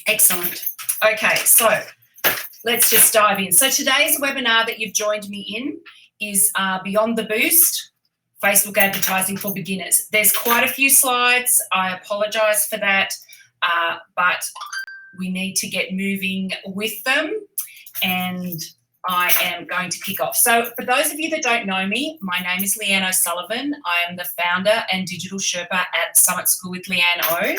Excellent. Okay, so let's just dive in. So today's webinar that you've joined me in is Beyond the Boost, Facebook Advertising for Beginners. There's quite a few slides. I apologise for that, but we need to get moving with them, and I am going to kick off. So for those of you that don't know me, my name is Leanne O'Sullivan. I am the founder and digital Sherpa at Summit School with Leanne O.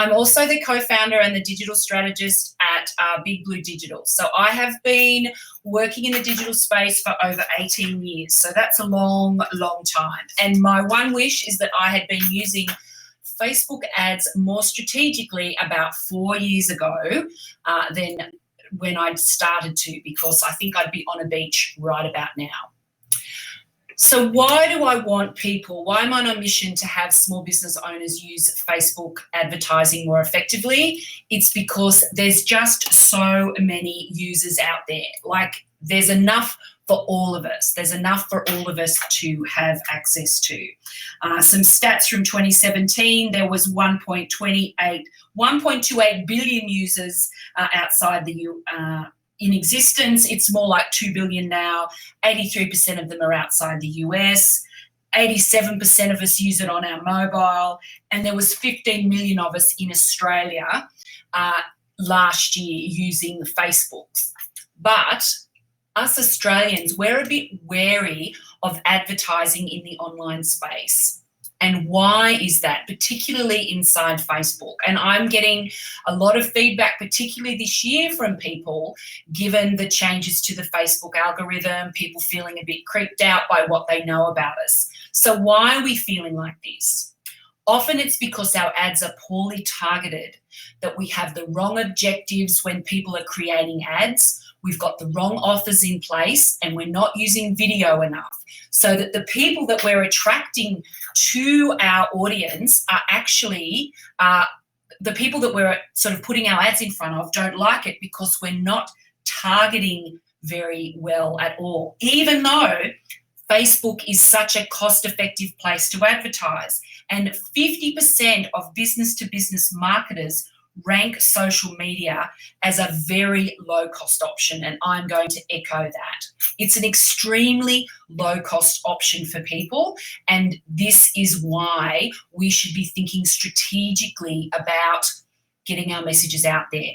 I'm also the co-founder and the digital strategist at Big Blue Digital. So I have been working in the digital space for over 18 years. So that's a long, long time. And my one wish is that I had been using Facebook ads more strategically about 4 yees ago than when I started to, because I think I'd be on a beach right about now. So why do I want people, why am I on a mission to have small business owners use Facebook advertising more effectively? It's because there's just so many users out there. Like, there's enough for all of us. There's enough for all of us to have access to. Some stats from 2017, there was 1.28 billion users outside the in existence. It's more like 2 billion now. 83% of them are outside the US. 87% of us use it on our mobile. And there was 15 million of us in Australia last year using Facebook. But us Australians, we're a bit wary of advertising in the online space. And why is that, particularly inside Facebook? And I'm getting a lot of feedback, particularly this year, from people, given the changes to the Facebook algorithm, people feeling a bit creeped out by what they know about us. So why are we feeling like this? Often it's because our ads are poorly targeted, that we have the wrong objectives when people are creating ads. We've got the wrong offers in place, and we're not using video enough, so that the people that we're attracting to our audience are actually the people that we're sort of putting our ads in front of don't like it, because we're not targeting very well at all, even though Facebook is such a cost-effective place to advertise. And 50% of business-to-business marketers rank social media as a very low-cost option, and I'm going to echo that. It's an extremely low-cost option for people, and this is why we should be thinking strategically about getting our messages out there.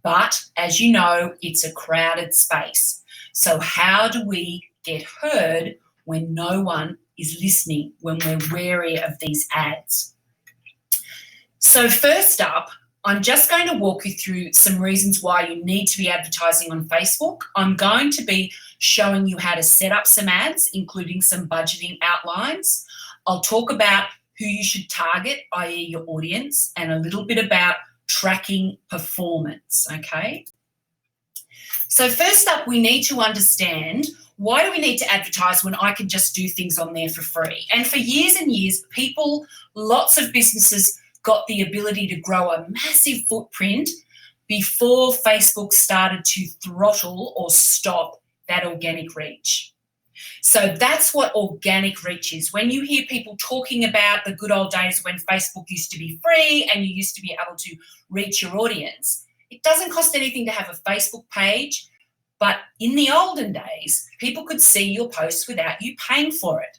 But as you know, it's a crowded space. So how do we get heard when no one is listening, when we're wary of these ads? So first up, I'm just going to walk you through some reasons why you need to be advertising on Facebook. I'm going to be showing you how to set up some ads, including some budgeting outlines. I'll talk about who you should target, i.e. your audience, and a little bit about tracking performance, okay? So first up, we need to understand, why do we need to advertise when I can just do things on there for free? And for years and years, people, lots of businesses got the ability to grow a massive footprint before Facebook started to throttle or stop that organic reach. So that's what organic reach is. When you hear people talking about the good old days when Facebook used to be free and you used to be able to reach your audience, it doesn't cost anything to have a Facebook page, but in the olden days, people could see your posts without you paying for it.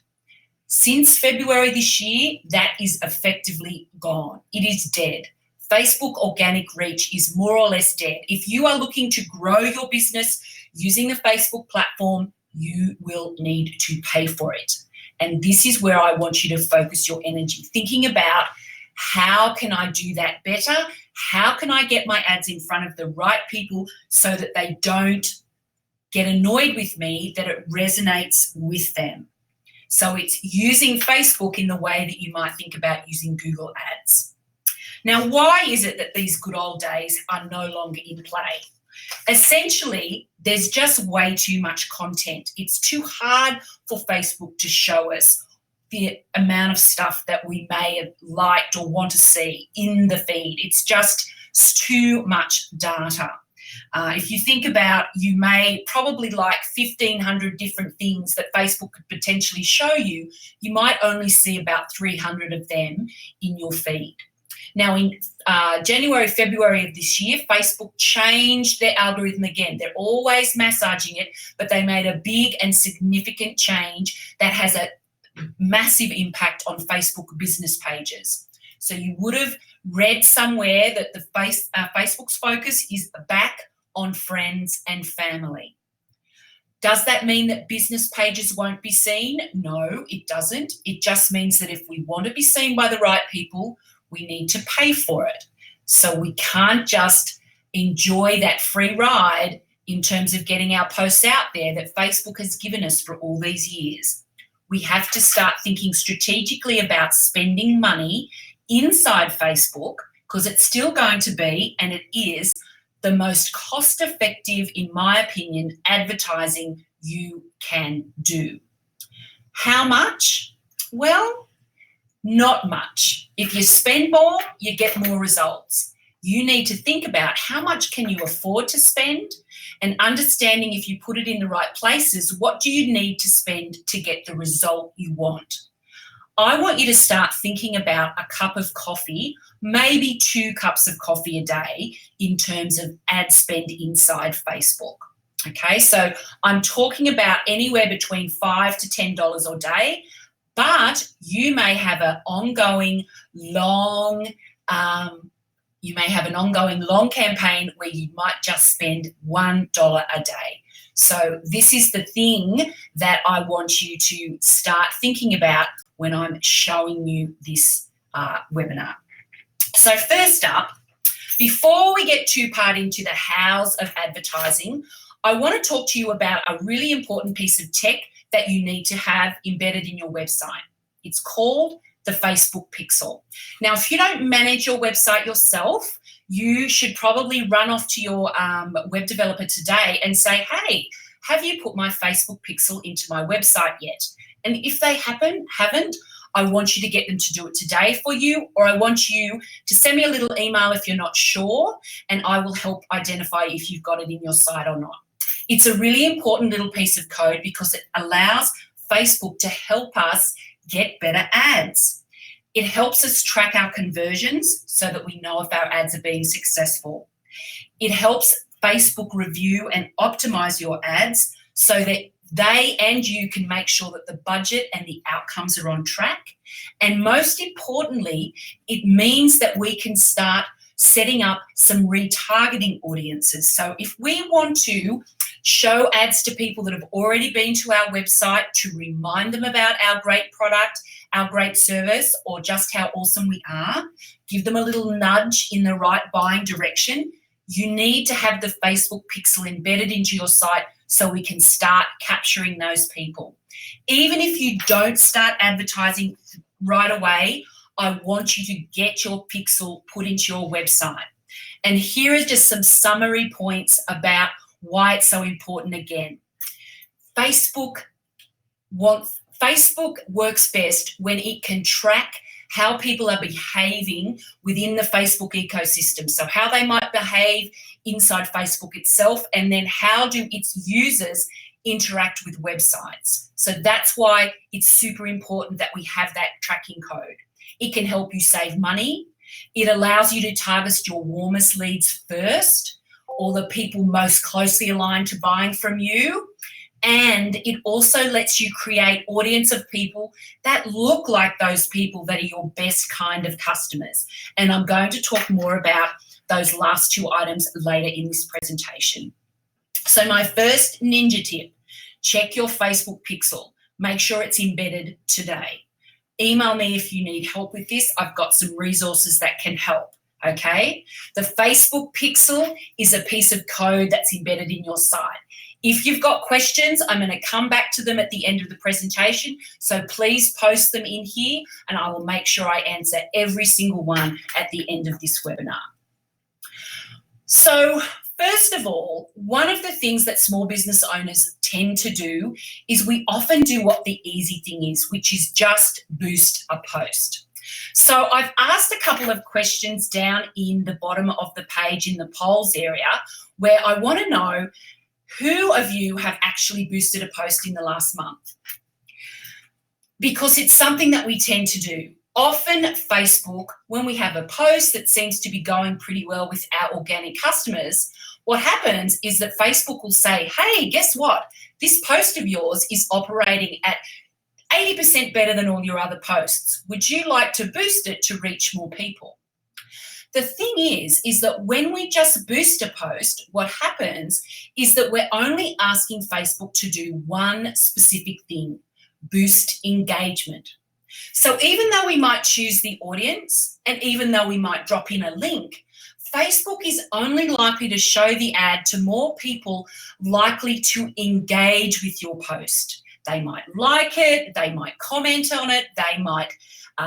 Since February this year, that is effectively gone. It is dead. Facebook organic reach is more or less dead. If you are looking to grow your business using the Facebook platform, you will need to pay for it. And this is where I want you to focus your energy, thinking about, how can I do that better? How can I get my ads in front of the right people so that they don't get annoyed with me, that it resonates with them? So it's using Facebook in the way that you might think about using Google Ads. Now, why is it that these good old days are no longer in play? Essentially, there's just way too much content. It's too hard for Facebook to show us the amount of stuff that we may have liked or want to see in the feed. It's just too much data. If you think about, you may probably like 1,500 different things that Facebook could potentially show you. You might only see about 300 of them in your feed. Now, in January, February of this year, Facebook changed their algorithm again. They're always massaging it, but they made a big and significant change that has a massive impact on Facebook business pages. So you would have read somewhere that the Facebook's focus is back on friends and family. Does that mean that business pages won't be seen? No, it doesn't. It just means that if we want to be seen by the right people, we need to pay for it. So we can't just enjoy that free ride in terms of getting our posts out there that Facebook has given us for all these years. We have to start thinking strategically about spending money inside Facebook, because it's still going to be, and it is, the most cost-effective, in my opinion, advertising you can do. How much? Well, not much. If you spend more, you get more results. You need to think about how much can you afford to spend, and understanding if you put it in the right places, what do you need to spend to get the result you want? I want you to start thinking about a cup of coffee, maybe 2 cups of coffee a day in terms of ad spend inside Facebook. Okay, so I'm talking about anywhere between $5 to $10 a day, but you may have an ongoing long campaign where you might just spend $1 a day. So this is the thing that I want you to start thinking about when I'm showing you this webinar. So first up, before we get too far into the hows of advertising, I want to talk to you about a really important piece of tech that you need to have embedded in your website. It's called the Facebook Pixel. Now, if you don't manage your website yourself, you should probably run off to your web developer today and say, hey, have you put my Facebook Pixel into my website yet? And if they haven't, I want you to get them to do it today for you, or I want you to send me a little email if you're not sure, and I will help identify if you've got it in your site or not. It's a really important little piece of code because it allows Facebook to help us get better ads. It helps us track our conversions so that we know if our ads are being successful. It helps Facebook review and optimize your ads so that they and you can make sure that the budget and the outcomes are on track. And most importantly, it means that we can start setting up some retargeting audiences. So if we want to show ads to people that have already been to our website to remind them about our great product, our great service, or just how awesome we are, give them a little nudge in the right buying direction, you need to have the Facebook Pixel embedded into your site so we can start capturing those people. Even if you don't start advertising right away, I want you to get your Pixel put into your website. And here are just some summary points about why it's so important again. Facebook works best when it can track how people are behaving within the Facebook ecosystem. So how they might behave inside Facebook itself, and then how do its users interact with websites. So that's why it's super important that we have that tracking code. It can help you save money. It allows you to target your warmest leads first, or the people most closely aligned to buying from you. And it also lets you create audience of people that look like those people that are your best kind of customers. And I'm going to talk more about those last 2 items later in this presentation. So my first ninja tip, check your Facebook Pixel. Make sure it's embedded today. Email me if you need help with this. I've got some resources that can help, okay? The Facebook Pixel is a piece of code that's embedded in your site. If you've got questions, I'm going to come back to them at the end of the presentation. So please post them in here and I will make sure I answer every single one at the end of this webinar. So first of all, one of the things that small business owners tend to do is we often do what the easy thing is, which is just boost a post. So I've asked a couple of questions down in the bottom of the page in the polls area where I want to know who of you have actually boosted a post in the last month? Because it's something that we tend to do. Often Facebook, when we have a post that seems to be going pretty well with our organic customers, what happens is that Facebook will say, hey, guess what? This post of yours is operating at 80% better than all your other posts. Would you like to boost it to reach more people? The thing is that when we just boost a post, what happens is that we're only asking Facebook to do one specific thing, boost engagement. So even though we might choose the audience and even though we might drop in a link, Facebook is only likely to show the ad to more people likely to engage with your post. They might like it, they might comment on it, they might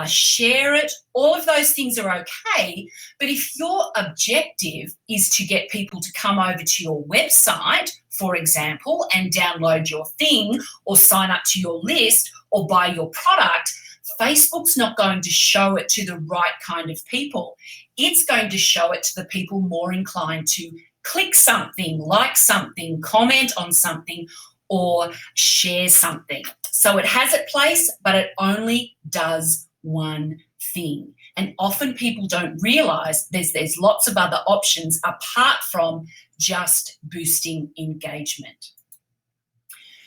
share it. All of those things are okay. But if your objective is to get people to come over to your website, for example, and download your thing or sign up to your list or buy your product, Facebook's not going to show it to the right kind of people. It's going to show it to the people more inclined to click something, like something, comment on something, or share something. So it has its place, but it only does one thing. And often people don't realise there's lots of other options apart from just boosting engagement.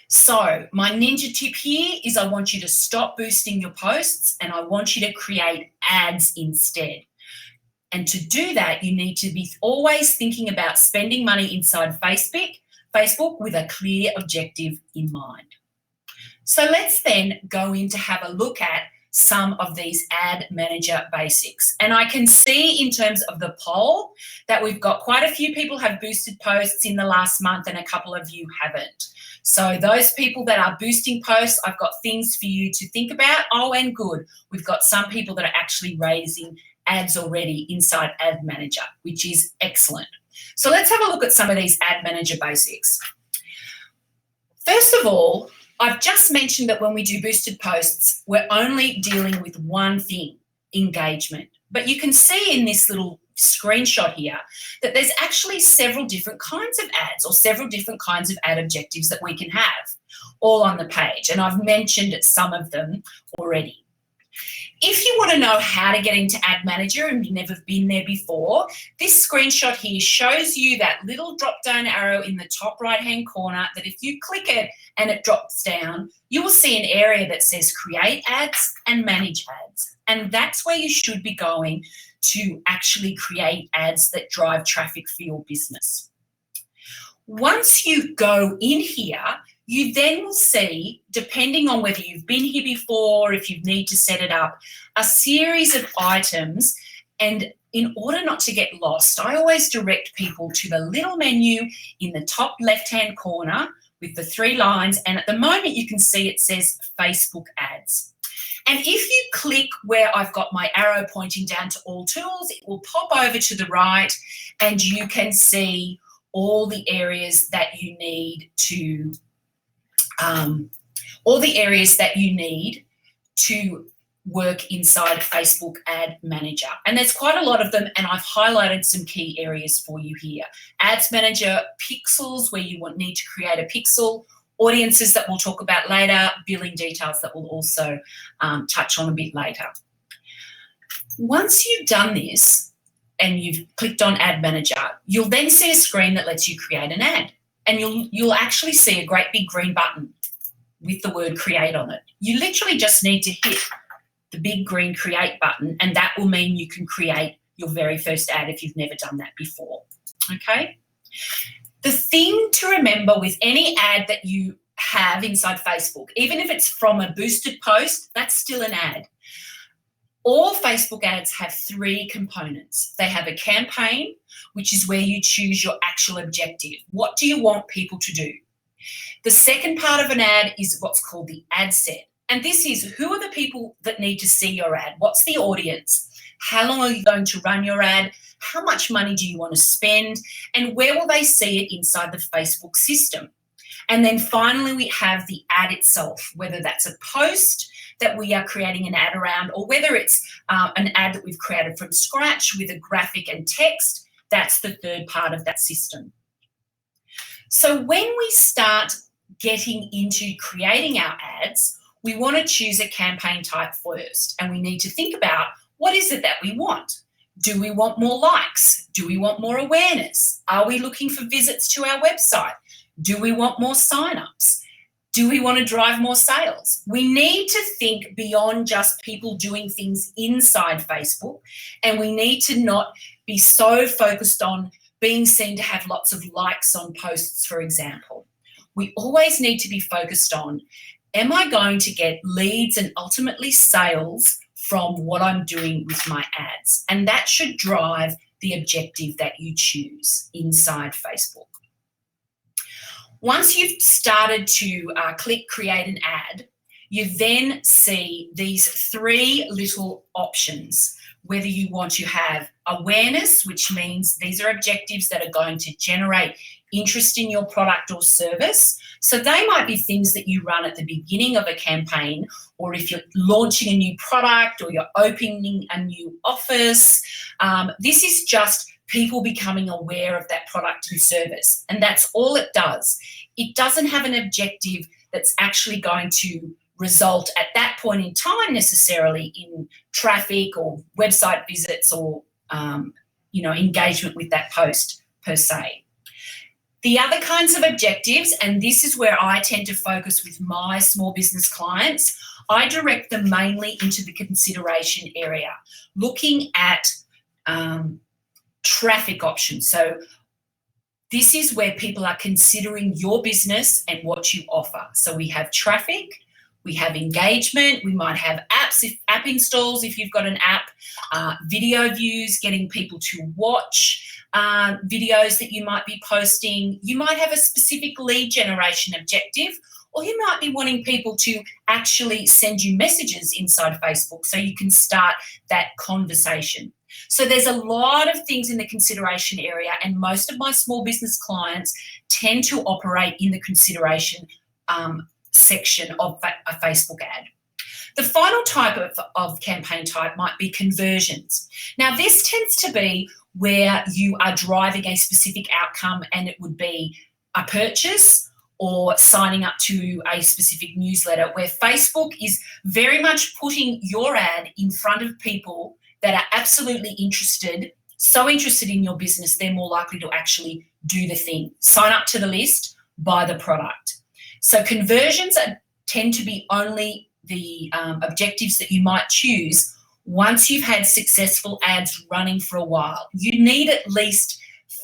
So my ninja tip here is I want you to stop boosting your posts and I want you to create ads instead. And to do that, you need to be always thinking about spending money inside Facebook with a clear objective in mind. So let's then go in to have a look at some of these ad manager basics. And I can see in terms of the poll that we've got quite a few people have boosted posts in the last month and a couple of you haven't. So those people that are boosting posts, I've got things for you to think about. Oh, and good. We've got some people that are actually raising ads already inside Ad Manager, which is excellent. So let's have a look at some of these Ad Manager basics. First of all, I've just mentioned that when we do boosted posts, we're only dealing with one thing, engagement. But you can see in this little screenshot here that there's actually several different kinds of ads or several different kinds of ad objectives that we can have all on the page. And I've mentioned some of them already. If you want to know how to get into Ad Manager and you've never been there before, this screenshot here shows you that little drop-down arrow in the top right-hand corner that if you click it and it drops down, you will see an area that says Create Ads and Manage Ads. And that's where you should be going to actually create ads that drive traffic for your business. Once you go in here, you then will see, depending on whether you've been here before, if you need to set it up, a series of items. And in order not to get lost, I always direct people to the little menu in the top left-hand corner with the three lines. And at the moment, you can see it says Facebook Ads. And if you click where I've got my arrow pointing down to All Tools, it will pop over to the right and you can see all the areas that you need to work inside Facebook Ad Manager. And there's quite a lot of them, and I've highlighted some key areas for you here. Ads Manager pixels, where you need to create a pixel, audiences that we'll talk about later, billing details that we'll also touch on a bit later. Once you've done this and you've clicked on Ad Manager, you'll then see a screen that lets you create an ad. And you'll actually see a great big green button with the word create on it. You literally just need to hit the big green create button and that will mean you can create your very first ad if you've never done that before, okay? The thing to remember with any ad that you have inside Facebook, even if it's from a boosted post, that's still an ad. All Facebook ads have three components. They have a campaign, which is where you choose your actual objective. What do you want people to do? The second part of an ad is what's called the ad set. And this is who are the people that need to see your ad? What's the audience? How long are you going to run your ad? How much money do you want to spend? And where will they see it inside the Facebook system? And then finally, we have the ad itself, whether that's a post that we are creating an ad around or whether it's an ad that we've created from scratch with a graphic and text. That's the third part of that system. So when we start getting into creating our ads, we want to choose a campaign type first, and we need to think about what is it that we want. Do we want more likes? Do we want more awareness? Are we looking for visits to our website? Do we want more signups? Do we want to drive more sales? We need to think beyond just people doing things inside Facebook, and we need to not be so focused on being seen to have lots of likes on posts, for example. We always need to be focused on, am I going to get leads and ultimately sales from what I'm doing with my ads? And that should drive the objective that you choose inside Facebook. Once you've started to click create an ad, you then see these three little options. Whether you want to have awareness, which means these are objectives that are going to generate interest in your product or service. So they might be things that you run at the beginning of a campaign, or if you're launching a new product or you're opening a new office. This is just people becoming aware of that product and service, and that's all it does. It doesn't have an objective that's actually going to result at that point in time necessarily in traffic or website visits or engagement with that post per se. The other kinds of objectives, and this is where I tend to focus with my small business clients, I direct them mainly into the consideration area, looking at traffic options. So this is where people are considering your business and what you offer. So we have traffic, we have engagement, we might have app installs if you've got an app, video views, getting people to watch videos that you might be posting. You might have a specific lead generation objective, or you might be wanting people to actually send you messages inside Facebook so you can start that conversation. So there's a lot of things in the consideration area, and most of my small business clients tend to operate in the consideration section of a Facebook ad. The final type of campaign type might be conversions. Now, this tends to be where you are driving a specific outcome, and it would be a purchase or signing up to a specific newsletter, where Facebook is very much putting your ad in front of people that are absolutely interested, so interested in your business, they're more likely to actually do the thing, sign up to the list, buy the product. So conversions tend to be only the objectives that you might choose once you've had successful ads running for a while. You need at least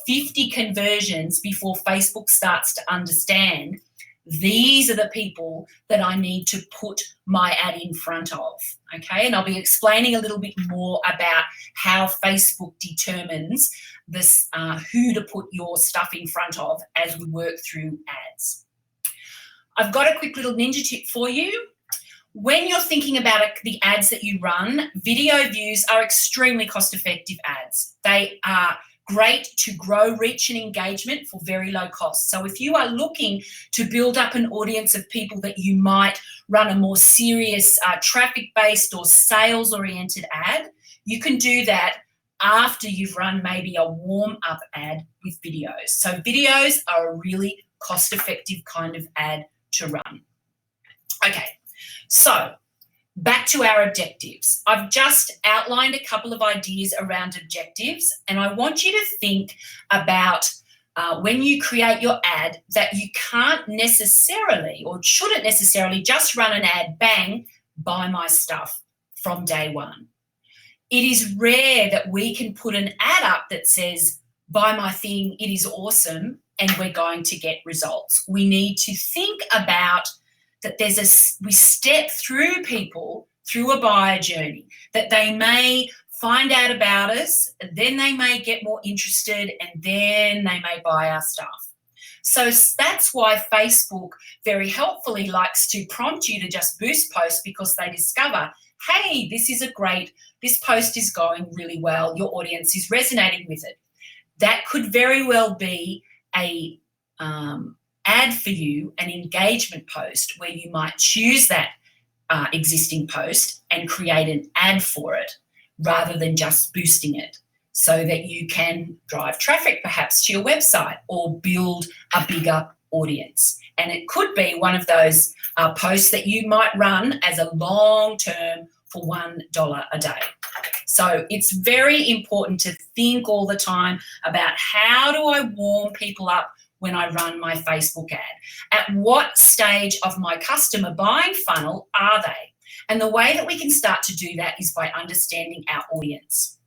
50 conversions before Facebook starts to understand these are the people that I need to put my ad in front of, okay? And I'll be explaining a little bit more about how Facebook determines this, who to put your stuff in front of as we work through ads. I've got a quick little ninja tip for you. When you're thinking about the ads that you run, video views are extremely cost-effective ads. They are great to grow reach and engagement for very low cost. So if you are looking to build up an audience of people that you might run a more serious traffic-based or sales-oriented ad, you can do that after you've run maybe a warm-up ad with videos. So videos are a really cost-effective kind of ad to run. Okay, so back to our objectives. I've just outlined a couple of ideas around objectives, and I want you to think about when you create your ad that you can't necessarily or shouldn't necessarily just run an ad, bang, buy my stuff from day one. It is rare that we can put an ad up that says, buy my thing, it is awesome, and we're going to get results. We need to think about that we step through people through a buyer journey, that they may find out about us, and then they may get more interested, and then they may buy our stuff. So that's why Facebook very helpfully likes to prompt you to just boost posts, because they discover, hey, this post is going really well, your audience is resonating with it. That could very well be a ad for you, an engagement post, where you might choose that existing post and create an ad for it rather than just boosting it, so that you can drive traffic perhaps to your website or build a bigger audience. And it could be one of those posts that you might run as a long term for $1 a day. So it's very important to think all the time about how do I warm people up when I run my Facebook ad? At what stage of my customer buying funnel are they? And the way that we can start to do that is by understanding our audience.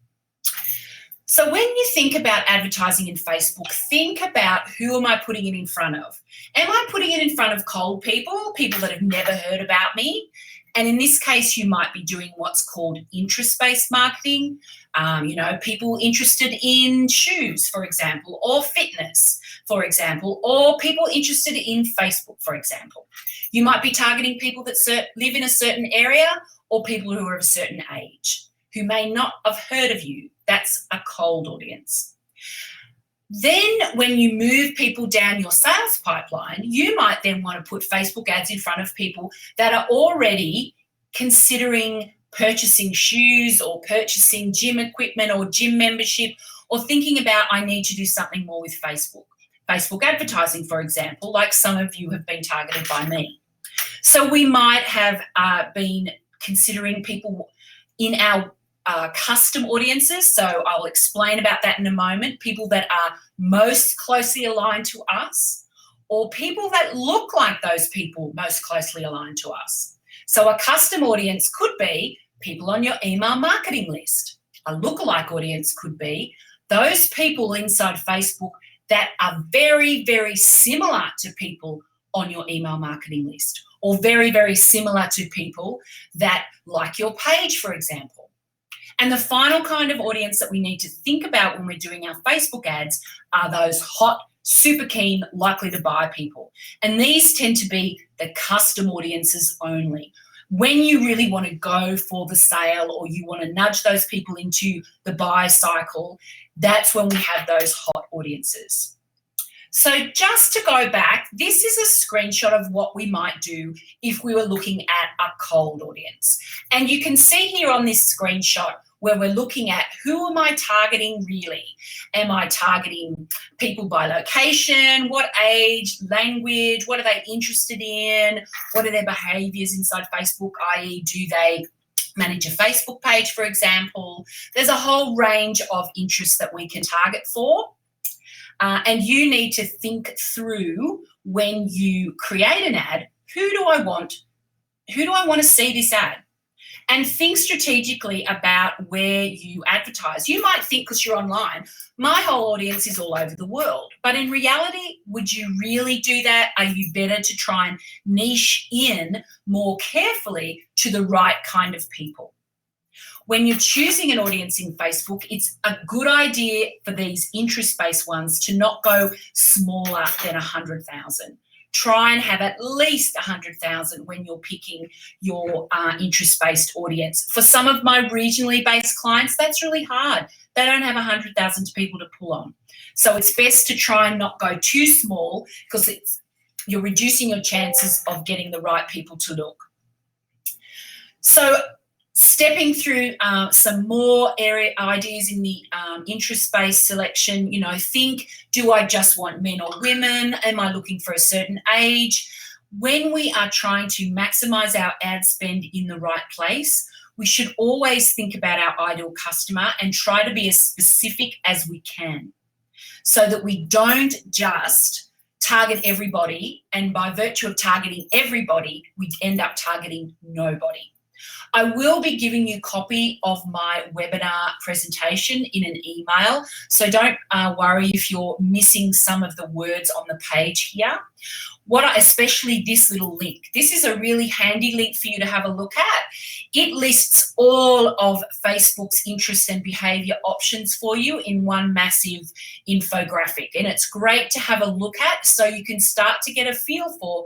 So when you think about advertising in Facebook, think about who am I putting it in front of? Am I putting it in front of cold people, people that have never heard about me? And in this case, you might be doing what's called interest-based marketing, people interested in shoes, for example, or fitness, for example, or people interested in Facebook, for example. You might be targeting people that live in a certain area or people who are of a certain age who may not have heard of you. That's a cold audience. Then when you move people down your sales pipeline, you might then want to put Facebook ads in front of people that are already considering purchasing shoes or purchasing gym equipment or gym membership, or thinking about I need to do something more with Facebook. Facebook advertising, for example, like some of you have been targeted by me. So we might have been considering people in our custom audiences. So I'll explain about that in a moment. People that are most closely aligned to us, or people that look like those people most closely aligned to us. So a custom audience could be people on your email marketing list. A lookalike audience could be those people inside Facebook that are very, very similar to people on your email marketing list, or very, very similar to people that like your page, for example. And the final kind of audience that we need to think about when we're doing our Facebook ads are those hot, super keen, likely to buy people. And these tend to be the custom audiences only. When you really want to go for the sale or you want to nudge those people into the buy cycle, that's when we have those hot audiences. So just to go back, this is a screenshot of what we might do if we were looking at a cold audience. And you can see here on this screenshot where we're looking at who am I targeting really? Am I targeting people by location, what age, language, what are they interested in, what are their behaviours inside Facebook, i.e. do they manage a Facebook page, for example? There's a whole range of interests that we can target for. And you need to think through when you create an ad, who do I want to see this ad? And think strategically about where you advertise. You might think because you're online, my whole audience is all over the world. But in reality, would you really do that? Are you better to try and niche in more carefully to the right kind of people? When you're choosing an audience in Facebook, it's a good idea for these interest-based ones to not go smaller than 100,000. Try and have at least 100,000 when you're picking your interest-based audience. For some of my regionally based clients, that's really hard. They don't have 100,000 people to pull on. So it's best to try and not go too small because you're reducing your chances of getting the right people to look. So stepping through some more area ideas in the interest-based selection, think, do I just want men or women? Am I looking for a certain age? When we are trying to maximise our ad spend in the right place, we should always think about our ideal customer and try to be as specific as we can so that we don't just target everybody, and by virtue of targeting everybody, we end up targeting nobody. I will be giving you a copy of my webinar presentation in an email, so don't worry if you're missing some of the words on the page here. Especially this little link. This is a really handy link for you to have a look at. It lists all of Facebook's interest and behaviour options for you in one massive infographic, and it's great to have a look at so you can start to get a feel for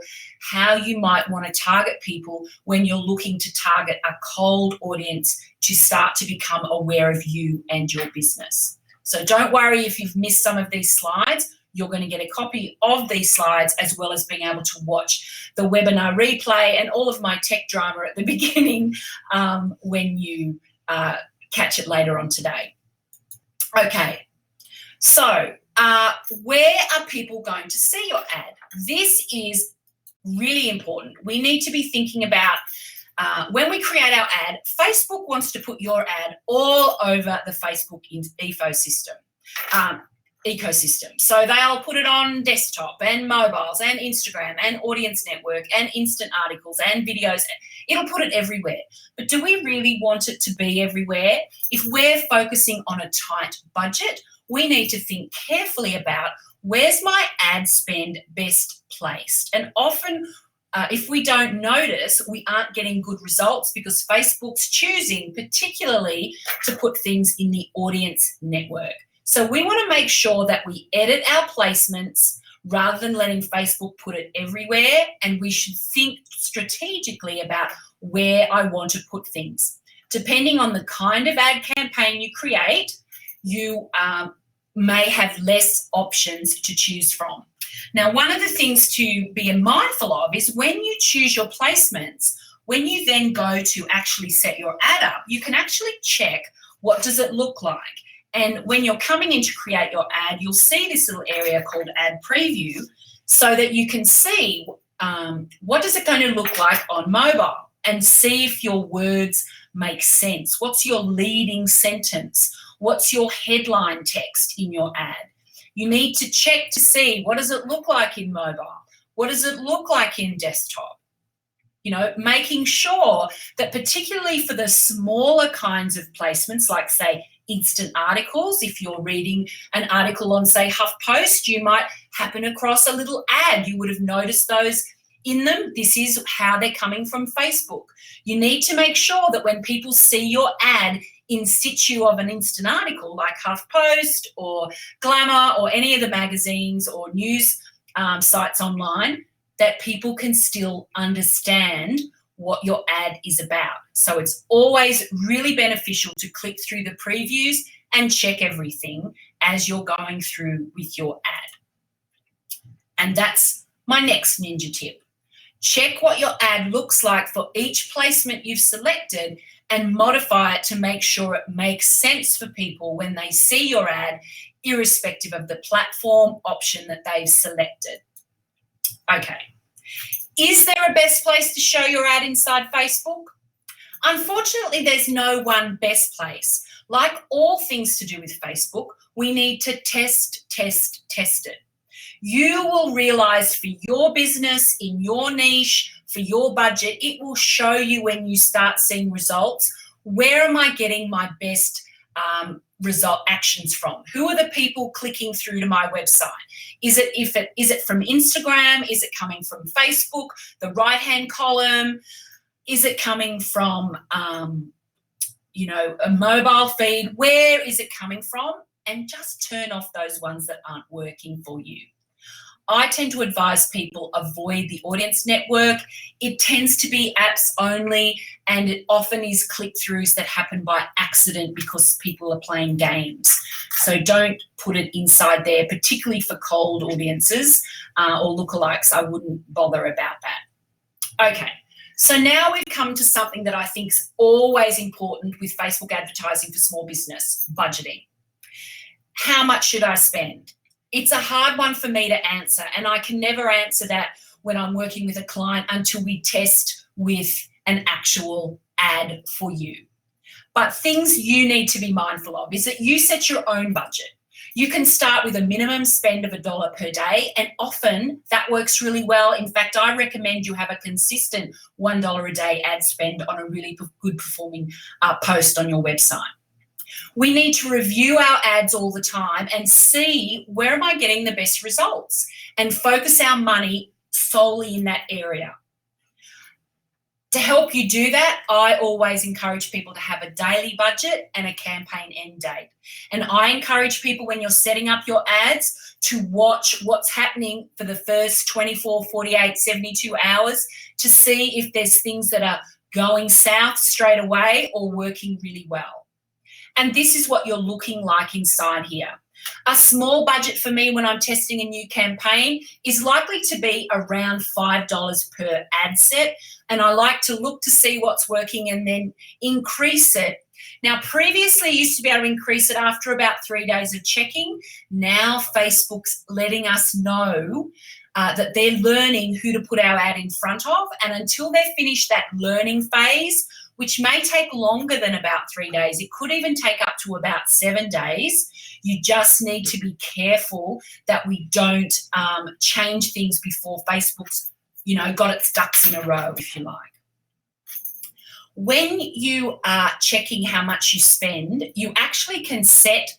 how you might want to target people when you're looking to target a cold audience to start to become aware of you and your business. So don't worry if you've missed some of these slides. You're going to get a copy of these slides as well as being able to watch the webinar replay and all of my tech drama at the beginning when you catch it later on today. Okay, so Where are people going to see your ad? This is really important. We need to be thinking about when we create our ad, Facebook wants to put your ad all over the Facebook ecosystem. So they'll put it on desktop and mobiles and Instagram and audience network and instant articles and videos. It'll put it everywhere. But do we really want it to be everywhere? If we're focusing on a tight budget, we need to think carefully about where's my ad spend best placed. And often, if we don't notice, we aren't getting good results because Facebook's choosing particularly to put things in the audience network. So we want to make sure that we edit our placements rather than letting Facebook put it everywhere, and we should think strategically about where I want to put things. Depending on the kind of ad campaign you create, you may have less options to choose from. Now, one of the things to be mindful of is when you choose your placements, when you then go to actually set your ad up, you can actually check what does it look like. And when you're coming in to create your ad, you'll see this little area called ad preview so that you can see what is it going to look like on mobile and see if your words make sense. What's your leading sentence? What's your headline text in your ad? You need to check to see what does it look like in mobile? What does it look like in desktop? You know, making sure that particularly for the smaller kinds of placements, like say instant articles, if you're reading an article on say HuffPost, you might happen across a little ad. You would have noticed those in them. This is how they're coming from Facebook. You need to make sure that when people see your ad in situ of an instant article like HuffPost or Glamour or any of the magazines or news sites online, that people can still understand what your ad is about. So it's always really beneficial to click through the previews and check everything as you're going through with your ad. And that's my next ninja tip. Check what your ad looks like for each placement you've selected and modify it to make sure it makes sense for people when they see your ad, irrespective of the platform option that they've selected. Okay. Is there a best place to show your ad inside Facebook? Unfortunately, there's no one best place. Like all things to do with Facebook, we need to test it. You will realize for your business, in your niche, for your budget, it will show you when you start seeing results, where am I getting my best result actions from? Who are the people clicking through to my website? Is it from Instagram? Is it coming from Facebook, the right-hand column? Is it coming from a mobile feed? Where is it coming from? And just turn off those ones that aren't working for you. I tend to advise people avoid the audience network. It tends to be apps only, and it often is click-throughs that happen by accident because people are playing games. So don't put it inside there, particularly for cold audiences or lookalikes. I wouldn't bother about that. Okay, so now we've come to something that I think is always important with Facebook advertising for small business, budgeting. How much should I spend? It's a hard one for me to answer, and I can never answer that when I'm working with a client until we test with an actual ad for you. But things you need to be mindful of is that you set your own budget. You can start with a minimum spend of $1 per day, and often that works really well. In fact, I recommend you have a consistent $1 a day ad spend on a really good performing post on your website. We need to review our ads all the time and see where am I getting the best results and focus our money solely in that area. To help you do that, I always encourage people to have a daily budget and a campaign end date. And I encourage people when you're setting up your ads to watch what's happening for the first 24, 48, 72 hours to see if there's things that are going south straight away or working really well. And this is what you're looking like inside here. A small budget for me when I'm testing a new campaign is likely to be around $5 per ad set. And I like to look to see what's working and then increase it Now, previously you used to be able to increase it after about 3 days of checking. Now Facebook's letting us know that they're learning who to put our ad in front of, and until they've finished that learning phase, which may take longer than about 3 days, it could even take up to about 7 days, you just need to be careful that we don't change things before Facebook's, got its ducks in a row, if you like. When you are checking how much you spend, you actually can set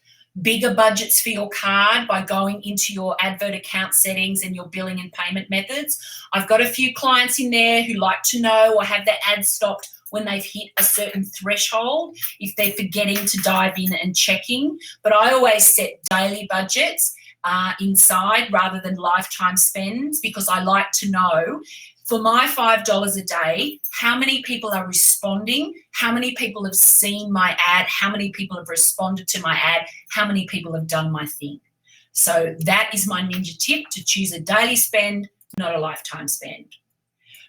bigger budgets for your card by going into your advert account settings and your billing and payment methods. I've got a few clients in there who like to know or have their ads stopped when they've hit a certain threshold, if they're forgetting to dive in and checking. But I always set daily budgets inside rather than lifetime spends, because I like to know for my $5 a day, how many people are responding, how many people have seen my ad, how many people have responded to my ad, how many people have done my thing. So that is my ninja tip, to choose a daily spend, not a lifetime spend.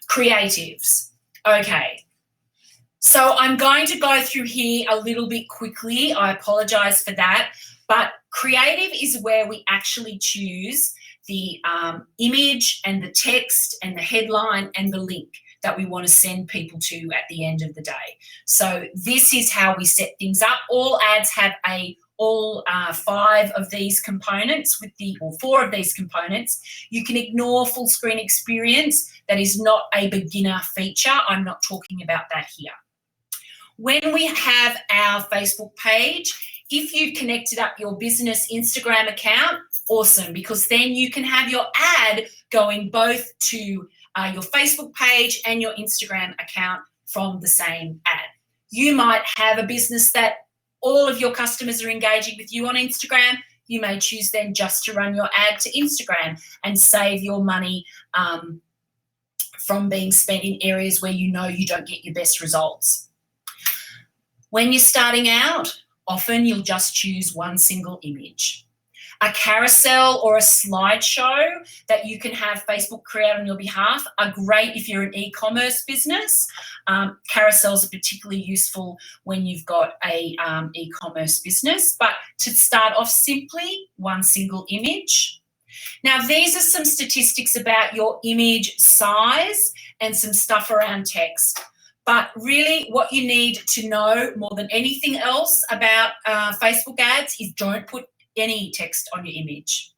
Creatives. Okay. So I'm going to go through here a little bit quickly. I apologize for that. But creative is where we actually choose the image and the text and the headline and the link that we want to send people to at the end of the day. So this is how we set things up. All ads have all 5 of these components or 4 of these components. You can ignore full screen experience. That is not a beginner feature. I'm not talking about that here. When we have our Facebook page, if you've connected up your business Instagram account, awesome, because then you can have your ad going both to your Facebook page and your Instagram account from the same ad. You might have a business that all of your customers are engaging with you on Instagram. You may choose then just to run your ad to Instagram and save your money from being spent in areas where you know you don't get your best results. When you're starting out, often you'll just choose one single image. A carousel or a slideshow that you can have Facebook create on your behalf are great if you're an e-commerce business. Carousels are particularly useful when you've got a e-commerce business. But to start off simply, one single image. Now, these are some statistics about your image size and some stuff around text. But really what you need to know more than anything else about Facebook ads is don't put any text on your image,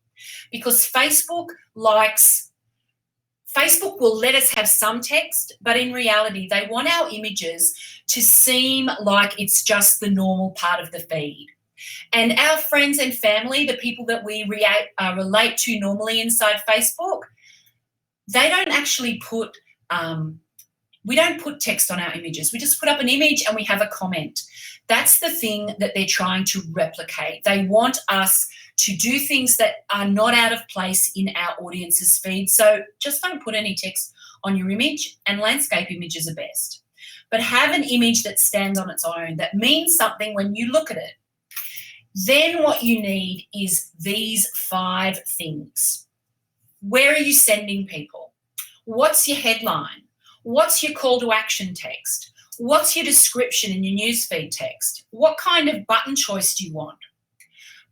because Facebook will let us have some text, but in reality they want our images to seem like it's just the normal part of the feed. And our friends and family, the people that we relate to normally inside Facebook, they don't actually put we don't put text on our images. We just put up an image and we have a comment. That's the thing that they're trying to replicate. They want us to do things that are not out of place in our audience's feed. So just don't put any text on your image, and landscape images are best. But have an image that stands on its own, that means something when you look at it. Then what you need is these 5 things. Where are you sending people? What's your headline? What's your call to action text? What's your description in your newsfeed text? What kind of button choice do you want?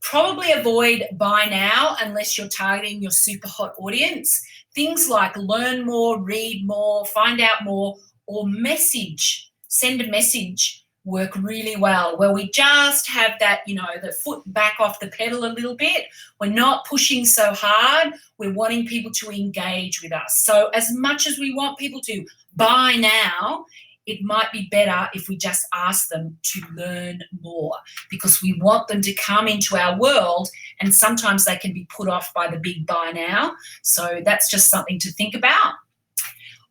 Probably avoid buy now unless you're targeting your super hot audience. Things like learn more, read more, find out more, or message, send a message work really well, where we just have that, the foot back off the pedal a little bit. We're not pushing so hard. We're wanting people to engage with us. So as much as we want people to buy now, it might be better if we just ask them to learn more, because we want them to come into our world, and sometimes they can be put off by the big buy now. So that's just something to think about.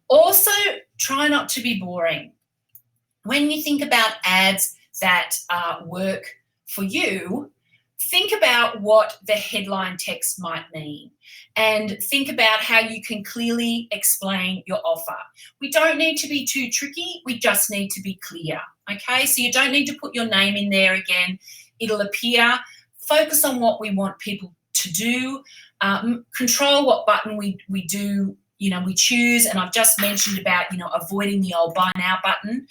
Also, try not to be boring. When you think about ads that work for you, think about what the headline text might mean, and think about how you can clearly explain your offer. We don't need to be too tricky. We just need to be clear, okay? So you don't need to put your name in there again. It'll appear. Focus on what we want people to do. Control what button we do, we choose, and I've just mentioned about, avoiding the old buy now button.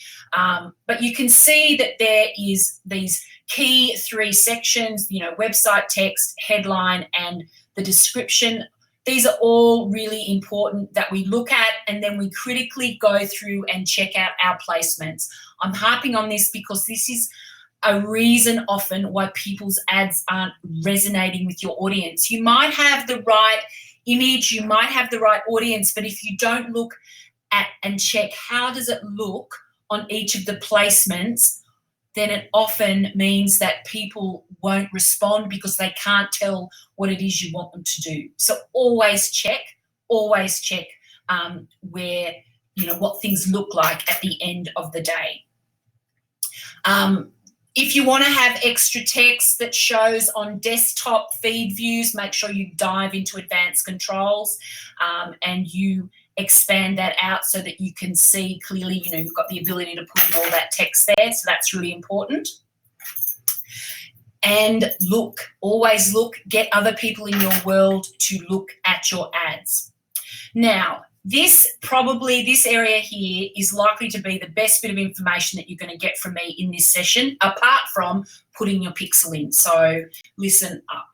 But you can see that there is these key 3 sections, website text, headline, and the description. These are all really important that we look at, and then we critically go through and check out our placements. I'm harping on this because this is a reason often why people's ads aren't resonating with your audience. You might have the right image, you might have the right audience, but if you don't look at and check how does it look on each of the placements, then it often means that people won't respond because they can't tell what it is you want them to do. So always check where, what things look like at the end of the day. If you want to have extra text that shows on desktop feed views, make sure you dive into advanced controls and you expand that out so that you can see clearly, you've got the ability to put in all that text there. So that's really important. And always look, get other people in your world to look at your ads. Now, this area here is likely to be the best bit of information that you're going to get from me in this session, apart from putting your pixel in. So listen up.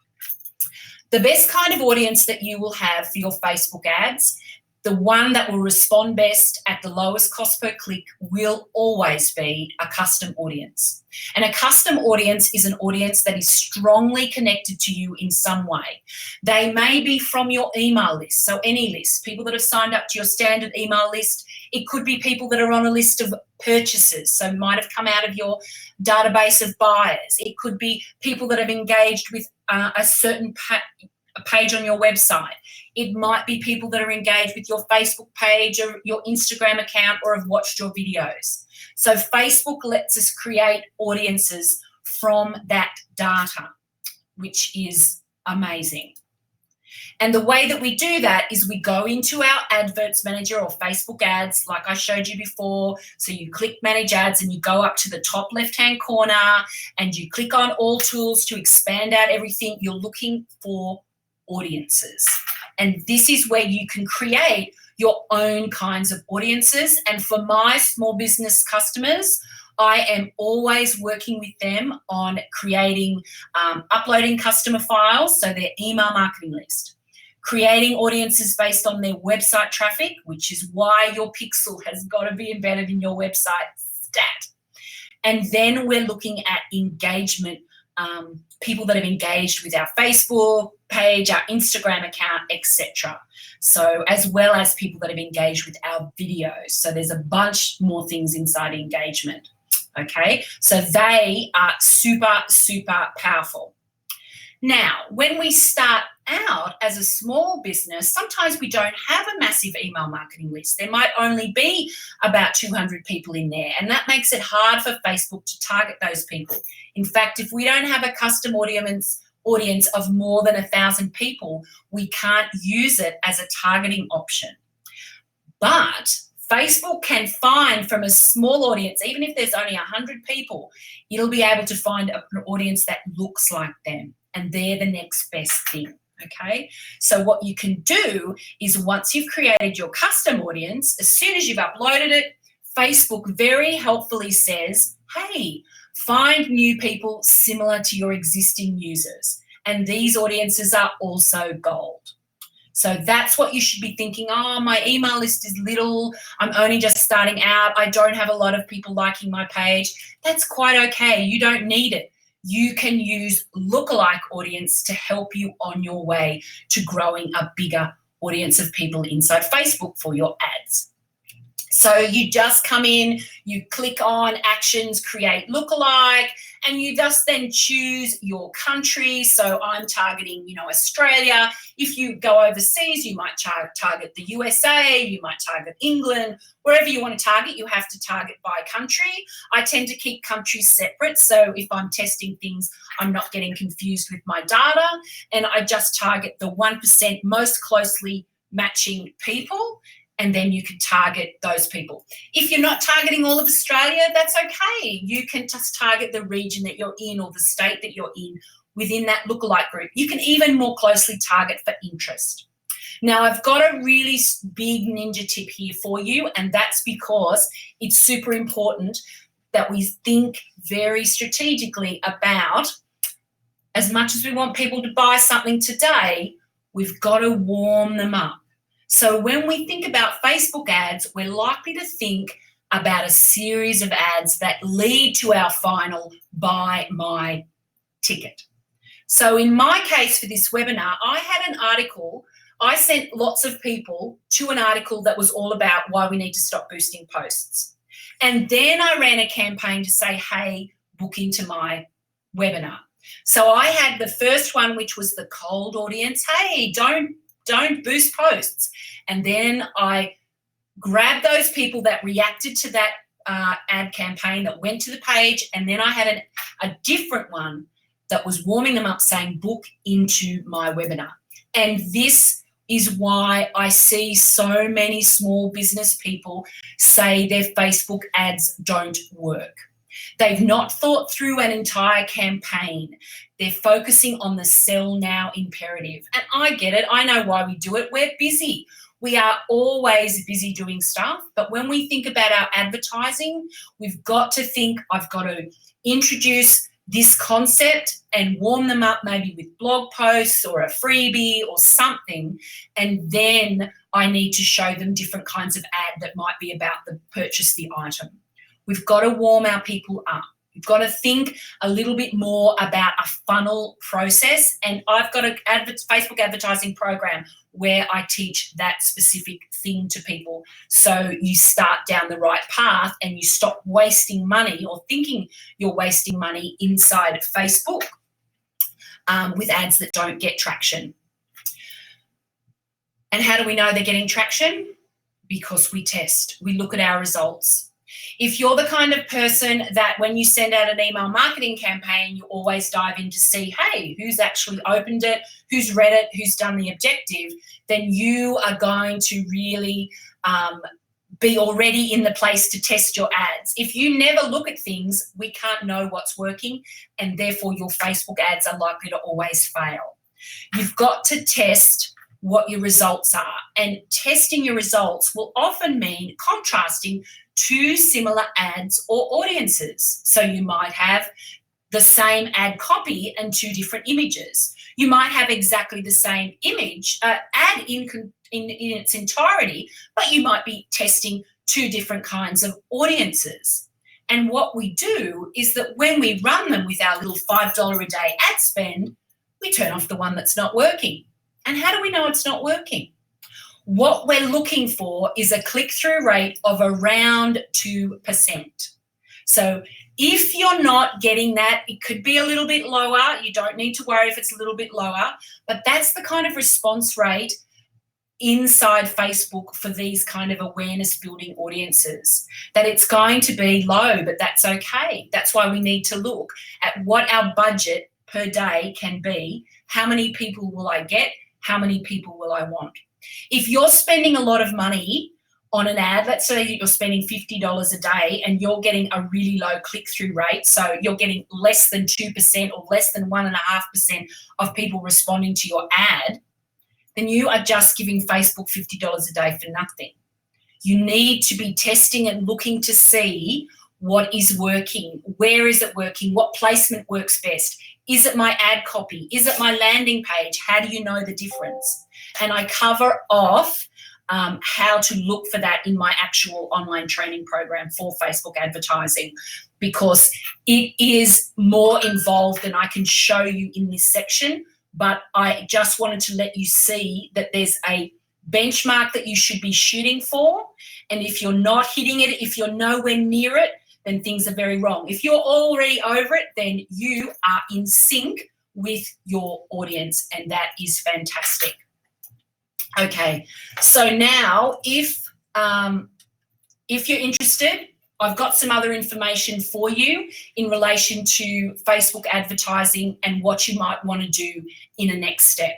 The best kind of audience that you will have for your Facebook ads, the one that will respond best at the lowest cost per click, will always be a custom audience. And a custom audience is an audience that is strongly connected to you in some way. They may be from your email list, so any list, people that have signed up to your standard email list. It could be people that are on a list of purchases, so might have come out of your database of buyers. It could be people that have engaged with a certain page on your website. It might be people that are engaged with your Facebook page or your Instagram account or have watched your videos. So Facebook lets us create audiences from that data, which is amazing. And the way that we do that is we go into our adverts manager or Facebook ads, like I showed you before. So you click manage ads and you go up to the top left-hand corner and you click on all tools to expand out everything. You're looking for audiences. And this is where you can create your own kinds of audiences. And for my small business customers, I am always working with them on creating, uploading customer files, so their email marketing list, creating audiences based on their website traffic, which is why your pixel has got to be embedded in your website stat. And then we're looking at engagement, people that have engaged with our Facebook page, our Instagram account, etc. So as well as people that have engaged with our videos. So there's a bunch more things inside engagement. Okay, so they are super, super powerful. Now, when we start out as a small business, sometimes we don't have a massive email marketing list. There might only be about 200 people in there, and that makes it hard for Facebook to target those people. In fact, if we don't have a custom audience of more than 1,000 people, we can't use it as a targeting option. But Facebook can find from a small audience, even if there's only 100 people, it'll be able to find an audience that looks like them, and they're the next best thing, okay? So what you can do is once you've created your custom audience, as soon as you've uploaded it, Facebook very helpfully says, hey, find new people similar to your existing users, and these audiences are also gold. So that's what you should be thinking. Oh, my email list is little. I'm only just starting out. I don't have a lot of people liking my page. That's quite okay. You don't need it. You can use Lookalike audience to help you on your way to growing a bigger audience of people inside Facebook for your ads. So you just come in, you click on actions, create Lookalike, and you just then choose your country. So I'm targeting, Australia. If you go overseas, you might target the USA, you might target England. Wherever you want to target, you have to target by country. I tend to keep countries separate. So if I'm testing things, I'm not getting confused with my data, and I just target the 1% most closely matching people, and then you can target those people. If you're not targeting all of Australia, that's okay. You can just target the region that you're in or the state that you're in within that lookalike group. You can even more closely target for interest. Now, I've got a really big ninja tip here for you, and that's because it's super important that we think very strategically about, as much as we want people to buy something today, we've got to warm them up. So when we think about Facebook ads, we're likely to think about a series of ads that lead to our final buy my ticket. So in my case for this webinar, I had an article. I sent lots of people to an article that was all about why we need to stop boosting posts. And then I ran a campaign to say, hey, book into my webinar. So I had the first one, which was the cold audience. Hey, don't boost posts. And then I grabbed those people that reacted to that ad campaign, that went to the page, and then I had a different one that was warming them up saying, book into my webinar. And this is why I see so many small business people say their Facebook ads don't work. They've not thought through an entire campaign. They're focusing on the sell now imperative. And I get it. I know why we do it. We're busy. We are always busy doing stuff. But when we think about our advertising, we've got to think, I've got to introduce this concept and warm them up maybe with blog posts or a freebie or something. And then I need to show them different kinds of ad that might be about the purchase the item. We've got to warm our people up. We've got to think a little bit more about a funnel process. And I've got a Facebook advertising program where I teach that specific thing to people. So you start down the right path and you stop wasting money or thinking you're wasting money inside Facebook with ads that don't get traction. And how do we know they're getting traction? Because we test. We look at our results. If you're the kind of person that when you send out an email marketing campaign, you always dive in to see, hey, who's actually opened it, who's read it, who's done the objective, then you are going to really be already in the place to test your ads. If you never look at things, we can't know what's working, and therefore your Facebook ads are likely to always fail. You've got to test what your results are, and testing your results will often mean contrasting two similar ads or audiences. So you might have the same ad copy and two different images. You might have exactly the same image, ad in its entirety, but you might be testing two different kinds of audiences. And what we do is that when we run them with our little $5 a day ad spend, we turn off the one that's not working. And how do we know it's not working? What we're looking for is a click-through rate of around 2%. So if you're not getting that, it could be a little bit lower. You don't need to worry if it's a little bit lower, but that's the kind of response rate inside Facebook for these kind of awareness-building audiences, that it's going to be low, but that's okay. That's why we need to look at what our budget per day can be. How many people will I get? How many people will I want? If you're spending a lot of money on an ad, let's say you're spending $50 a day and you're getting a really low click-through rate, so you're getting less than 2% or less than 1.5% of people responding to your ad, then you are just giving Facebook $50 a day for nothing. You need to be testing and looking to see what is working, where is it working, what placement works best. Is it my ad copy? Is it my landing page? How do you know the difference? And I cover off how to look for that in my actual online training program for Facebook advertising, because it is more involved than I can show you in this section. But I just wanted to let you see that there's a benchmark that you should be shooting for. And if you're not hitting it, if you're nowhere near it, then things are very wrong. If you're already over it, then you are in sync with your audience, and that is fantastic. Okay, so now if you're interested, I've got some other information for you in relation to Facebook advertising and what you might want to do in a next step.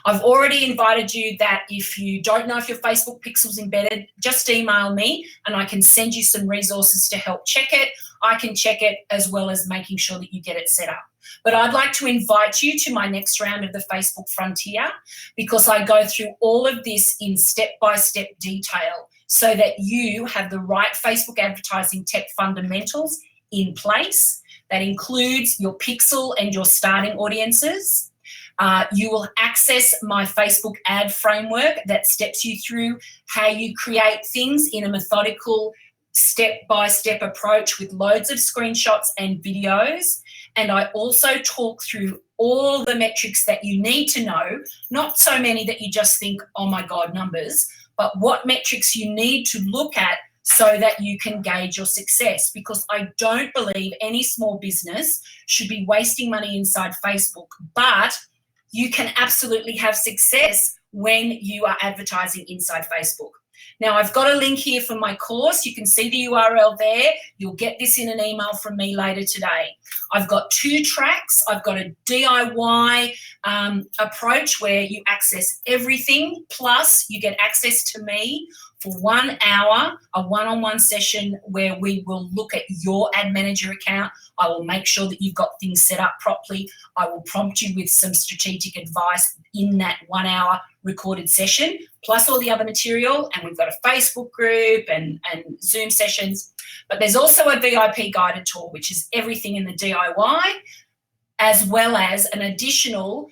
I've already invited you that if you don't know if your Facebook pixel's embedded, just email me and I can send you some resources to help check it. I can check it as well as making sure that you get it set up. But I'd like to invite you to my next round of the Facebook Frontier, because I go through all of this in step-by-step detail so that you have the right Facebook advertising tech fundamentals in place. That includes your pixel and your starting audiences. You will access my Facebook ad framework that steps you through how you create things in a methodical step-by-step approach with loads of screenshots and videos. And I also talk through all the metrics that you need to know, not so many that you just think, oh my God, numbers, but what metrics you need to look at so that you can gauge your success. Because I don't believe any small business should be wasting money inside Facebook, but you can absolutely have success when you are advertising inside Facebook. Now, I've got a link here for my course. You can see the URL there. You'll get this in an email from me later today. I've got 2 tracks. I've got a DIY approach where you access everything, plus you get access to me for 1 hour, a one-on-one session where we will look at your ad manager account. I will make sure that you've got things set up properly. I will prompt you with some strategic advice in that 1 hour recorded session, plus all the other material. And we've got a Facebook group and Zoom sessions. But there's also a VIP guided tour, which is everything in the DIY, as well as an additional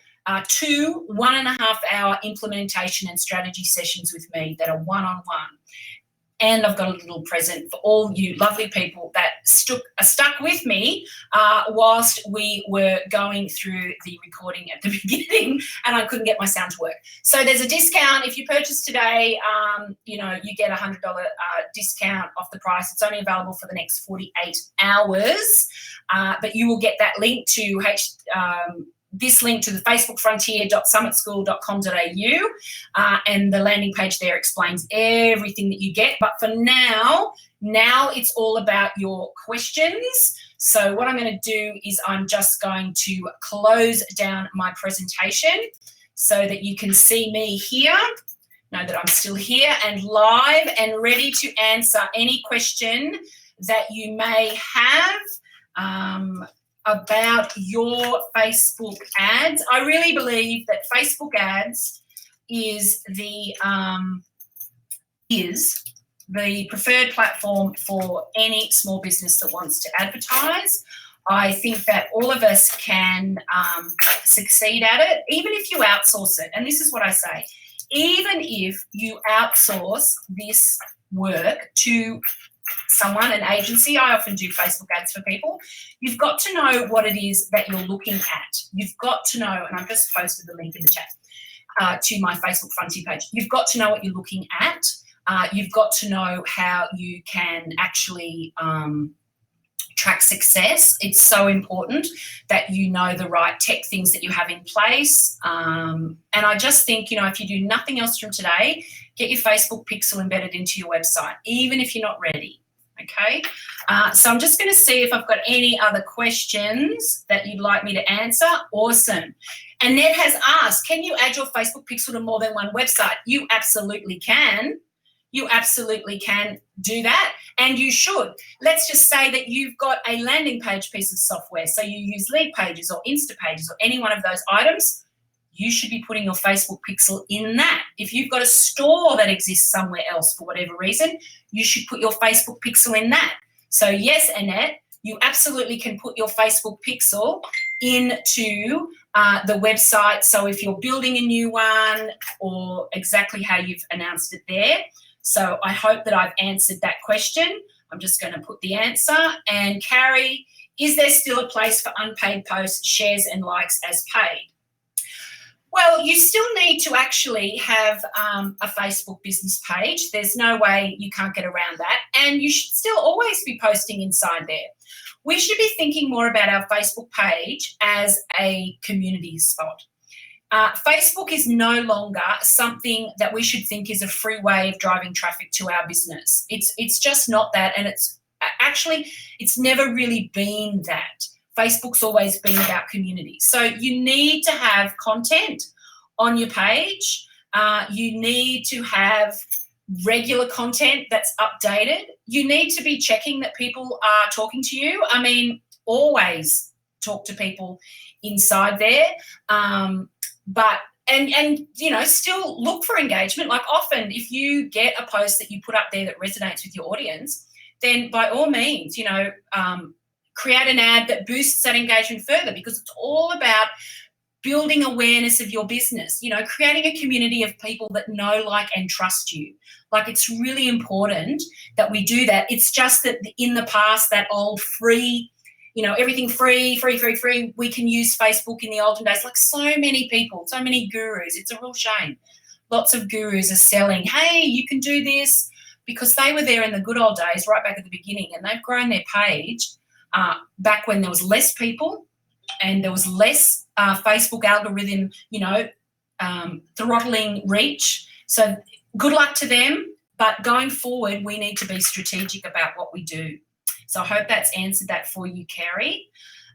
2 1.5 hour implementation and strategy sessions with me that are one-on-one. And I've got a little present for all you lovely people that stuck with me whilst we were going through the recording at the beginning and I couldn't get my sound to work. So there's a discount. If you purchase today, you get a $100 discount off the price. It's only available for the next 48 hours, but you will get that link to this link to the facebookfrontier.summitschool.com.au, and the landing page there explains everything that you get. But for now it's all about your questions. So what I'm going to do is I'm just going to close down my presentation so that you can see me here, know that I'm still here and live and ready to answer any question that you may have about your Facebook ads. I really believe that Facebook ads is the preferred platform for any small business that wants to advertise. I think that all of us can succeed at it, even if you outsource it. And this is what I say, even if you outsource this work to someone, an agency, I often do Facebook ads for people, you've got to know what it is that you're looking at. You've got to know, and I've just posted the link in the chat to my Facebook Frontier page. You've got to know what you're looking at. You've got to know how you can actually track success. It's so important that you know the right tech things that you have in place. And I just think, if you do nothing else from today, get your Facebook pixel embedded into your website, even if you're not ready. Okay, so I'm just going to see if I've got any other questions that you'd like me to answer. Awesome. Annette has asked, can you add your Facebook pixel to more than one website? You absolutely can. You absolutely can do that, and you should. Let's just say that you've got a landing page piece of software, so you use Lead Pages or Insta Pages or any one of those items. You should be putting your Facebook pixel in that. If you've got a store that exists somewhere else for whatever reason, you should put your Facebook pixel in that. So yes, Annette, you absolutely can put your Facebook pixel into the website. So if you're building a new one, or exactly how you've announced it there. So I hope that I've answered that question. I'm just going to put the answer. And Carrie, is there still a place for unpaid posts, shares and likes as paid? Well, you still need to actually have a Facebook business page. There's no way you can't get around that. And you should still always be posting inside there. We should be thinking more about our Facebook page as a community spot. Facebook is no longer something that we should think is a free way of driving traffic to our business. It's just not that, and it's never really been that. Facebook's always been about community. So you need to have content on your page. You need to have regular content that's updated. You need to be checking that people are talking to you. I mean, always talk to people inside there. But you know, still look for engagement. Like often if you get a post that you put up there that resonates with your audience, then by all means, you know, create an ad that boosts that engagement further, because it's all about building awareness of your business, you know, creating a community of people that know, like, and trust you. Like, it's really important that we do that. It's just that in the past, that old free, you know, everything free, we can use Facebook in the olden days. Like, so many people, so many gurus. It's a real shame. Lots of gurus are selling, hey, you can do this, because they were there in the good old days, right back at the beginning, and they've grown their page back when there was less people and there was less Facebook algorithm, you know, throttling reach. So good luck to them. But going forward, we need to be strategic about what we do. So I hope that's answered that for you, Carrie.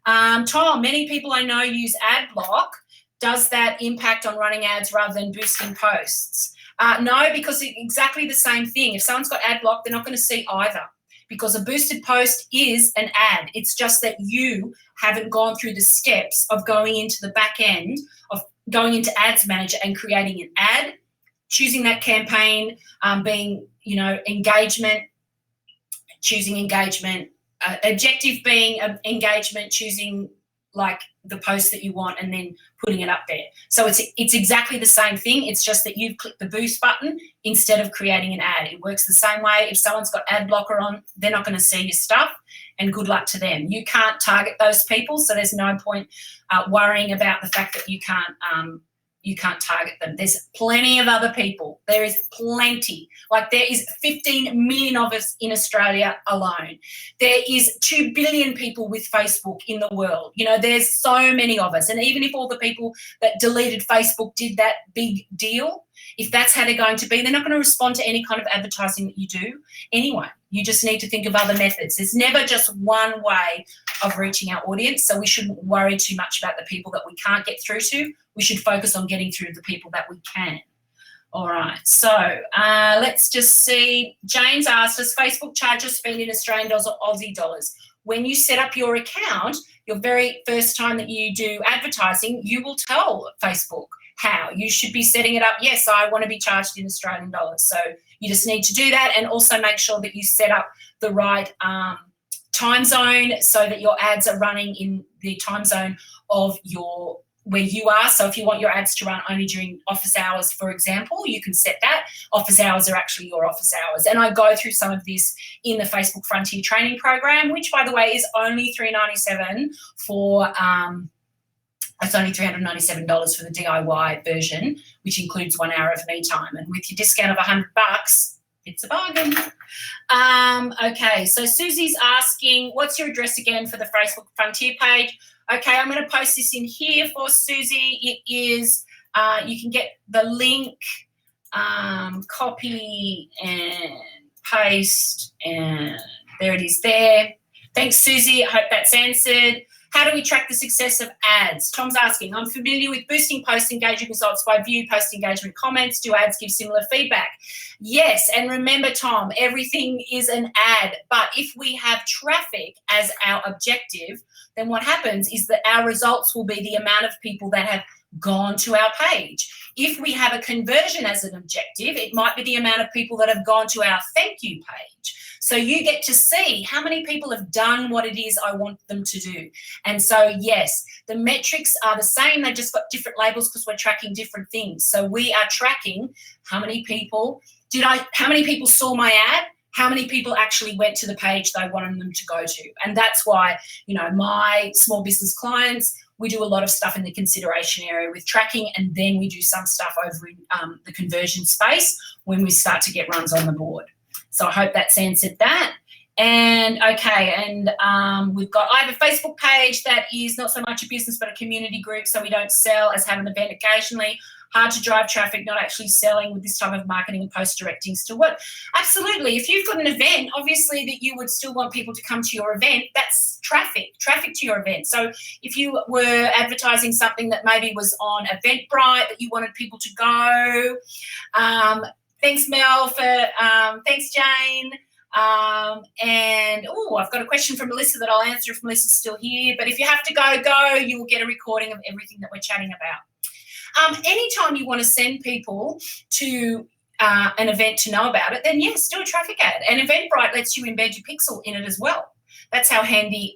Tom, many people I know use ad block. Does that impact on running ads rather than boosting posts? No, because it's exactly the same thing. If someone's got ad block, they're not going to see either, because a boosted post is an ad. It's just that you haven't gone through the steps of going into the back end, of going into Ads Manager and creating an ad, choosing that campaign, being, you know, engagement, choosing engagement, objective being engagement, choosing like the post that you want and then putting it up there. So it's exactly the same thing. It's just that you've clicked the boost button instead of creating an ad. It works the same way. If someone's got ad blocker on, they're not going to see your stuff, and good luck to them. You can't target those people, so there's no point worrying about the fact that you can't target them. There's plenty of other people. There is plenty. Like, there is 15 million of us in Australia alone. There is 2 billion people with Facebook in the world. You know, there's so many of us. And even if all the people that deleted Facebook did that big deal, if that's how they're going to be, they're not going to respond to any kind of advertising that you do anyway. You just need to think of other methods. There's never just one way of reaching our audience, so we shouldn't worry too much about the people that we can't get through to. We should focus on getting through to the people that we can. All right, so let's just see. James asked, does Facebook charge us fee in Australian dollars or Aussie dollars? When you set up your account, your very first time that you do advertising, you will tell Facebook how. You should be setting it up, yes, I want to be charged in Australian dollars. So you just need to do that, and also make sure that you set up the right time zone so that your ads are running in the time zone of where you are. So if you want your ads to run only during office hours, for example, you can set that. Office hours are actually your office hours. And I go through some of this in the Facebook Frontier training program, which, by the way, is only $397 for it's only $397 for the DIY version, which includes 1 hour of me time. And with your discount of $100, it's a bargain. Okay, so Susie's asking, what's your address again for the Facebook Frontier page? Okay, I'm going to post this in here for Susie. It is, you can get the link, copy and paste, and there it is there. Thanks, Susie. I hope that's answered. How do we track the success of ads? Tom's asking, I'm familiar with boosting post engagement results by view, post engagement comments. Do ads give similar feedback? Yes, and remember, Tom, everything is an ad. But if we have traffic as our objective, then what happens is that our results will be the amount of people that have gone to our page. If we have a conversion as an objective, it might be the amount of people that have gone to our thank you page. So you get to see how many people have done what it is I want them to do. And so, yes, the metrics are the same. They've just got different labels because we're tracking different things. So we are tracking how many people saw my ad, how many people actually went to the page they wanted them to go to. And that's why, you know, my small business clients, we do a lot of stuff in the consideration area with tracking, and then we do some stuff over in the conversion space when we start to get runs on the board. So I hope that's answered that. And okay, and I have a Facebook page that is not so much a business but a community group, so we don't sell, as have an event occasionally. Hard to drive traffic, not actually selling with this type of marketing and post directing still work. Absolutely. If you've got an event, obviously that you would still want people to come to your event, that's traffic to your event. So if you were advertising something that maybe was on Eventbrite that you wanted people to go, Thanks, Mel, thanks, Jane. And, I've got a question from Melissa that I'll answer if Melissa's still here. But if you have to go, you will get a recording of everything that we're chatting about. Anytime you want to send people to an event to know about it, then yes, do a traffic ad. And Eventbrite lets you embed your pixel in it as well. That's how handy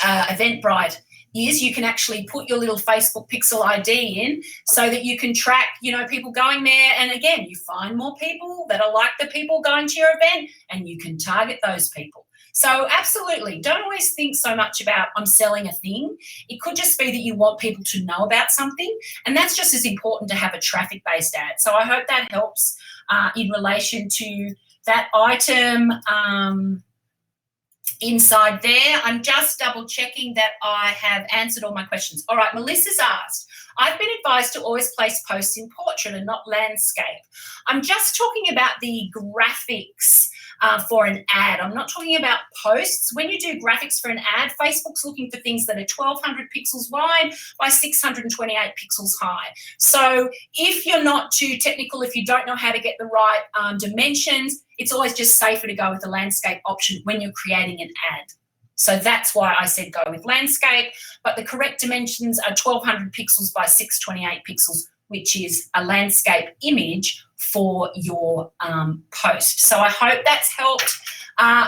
Eventbrite is. You can actually put your little Facebook pixel ID in so that you can track, people going there. And again, you find more people that are like the people going to your event and you can target those people. So absolutely, don't always think so much about I'm selling a thing. It could just be that you want people to know about something, and that's just as important to have a traffic-based ad. So I hope that helps in relation to that item inside there. I'm just double checking that I have answered all my questions. All right, Melissa's asked, I've been advised to always place posts in portrait and not landscape. I'm just talking about the graphics for an ad. I'm not talking about posts. When you do graphics for an ad, Facebook's looking for things that are 1,200 pixels wide by 628 pixels high. So if you're not too technical, if you don't know how to get the right dimensions, it's always just safer to go with the landscape option when you're creating an ad. So that's why I said go with landscape, but the correct dimensions are 1,200 pixels by 628 pixels, which is a landscape image for your post. So I hope that's helped.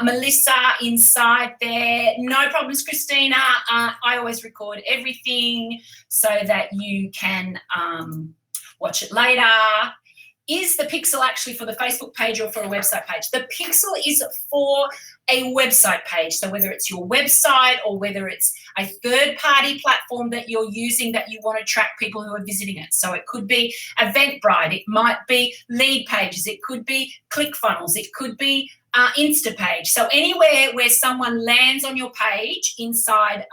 Melissa inside there, no problems, Christina. I always record everything so that you can watch it later. Is the pixel actually for the Facebook page or for a website page? The pixel is for a website page. So whether it's your website or whether it's a third-party platform that you're using that you want to track people who are visiting it. So it could be Eventbrite, it might be lead pages, it could be ClickFunnels, it could be Instapage. So anywhere where someone lands on your page inside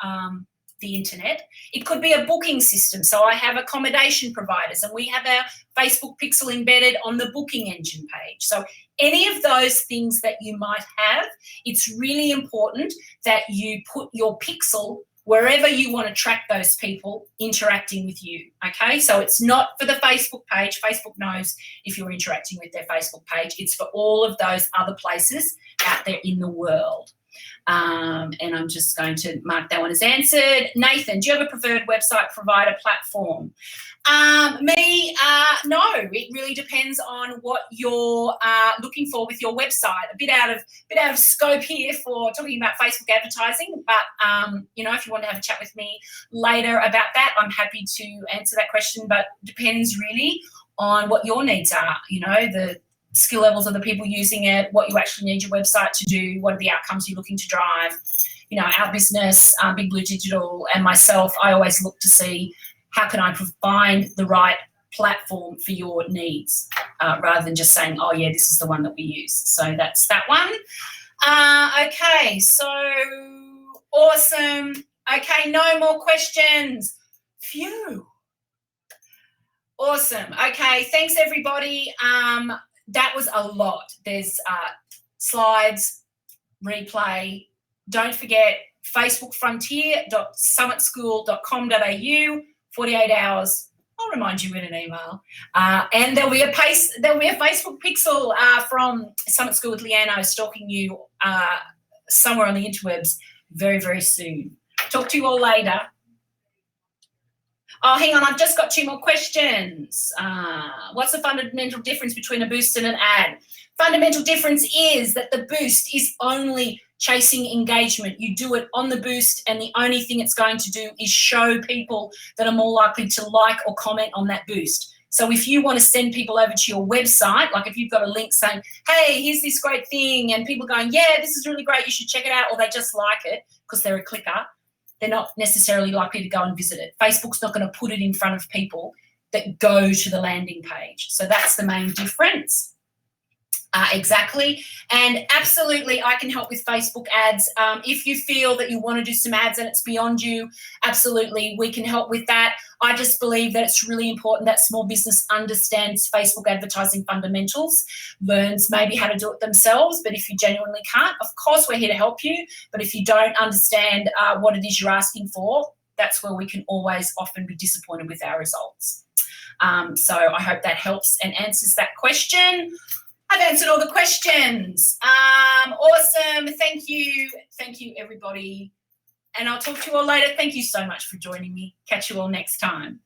the internet. It could be a booking system. So I have accommodation providers and we have our Facebook pixel embedded on the booking engine page. So any of those things that you might have, it's really important that you put your pixel wherever you want to track those people interacting with you, okay? So it's not for the Facebook page. Facebook knows if you're interacting with their Facebook page. It's for all of those other places out there in the world. And I'm just going to mark that one as answered. Nathan, do you have a preferred website provider platform? No. It really depends on what you're looking for with your website. A bit out of scope here for talking about Facebook advertising, but if you want to have a chat with me later about that, I'm happy to answer that question. But depends really on what your needs are. The skill levels of the people using it, what you actually need your website to do, what are the outcomes you're looking to drive. Our business, Big Blue Digital, and myself, I always look to see how can I find the right platform for your needs rather than just saying, oh, yeah, this is the one that we use. So that's that one. Okay, so awesome. Okay, no more questions. Phew. Awesome. Okay, thanks, everybody. That was a lot. There's slides, replay. Don't forget facebookfrontier.summitschool.com.au, 48 hours. I'll remind you in an email. And there'll be a Facebook pixel from Summit School with Leanno stalking you somewhere on the interwebs very, very soon. Talk to you all later. Oh, hang on, I've just got 2 more questions. What's the fundamental difference between a boost and an ad? Fundamental difference is that the boost is only chasing engagement. You do it on the boost and the only thing it's going to do is show people that are more likely to like or comment on that boost. So if you want to send people over to your website, like if you've got a link saying, hey, here's this great thing, and people going, yeah, this is really great, you should check it out, or they just like it because they're a clicker, they're not necessarily likely to go and visit it. Facebook's not going to put it in front of people that go to the landing page. So that's the main difference. Exactly. And absolutely, I can help with Facebook ads. If you feel that you want to do some ads and it's beyond you, absolutely, we can help with that. I just believe that it's really important that small business understands Facebook advertising fundamentals, learns maybe how to do it themselves. But if you genuinely can't, of course, we're here to help you. But if you don't understand what it is you're asking for, that's where we can always often be disappointed with our results. So I hope that helps and answers that question. I've answered all the questions. Awesome. Thank you. Thank you, everybody. And I'll talk to you all later. Thank you so much for joining me. Catch you all next time.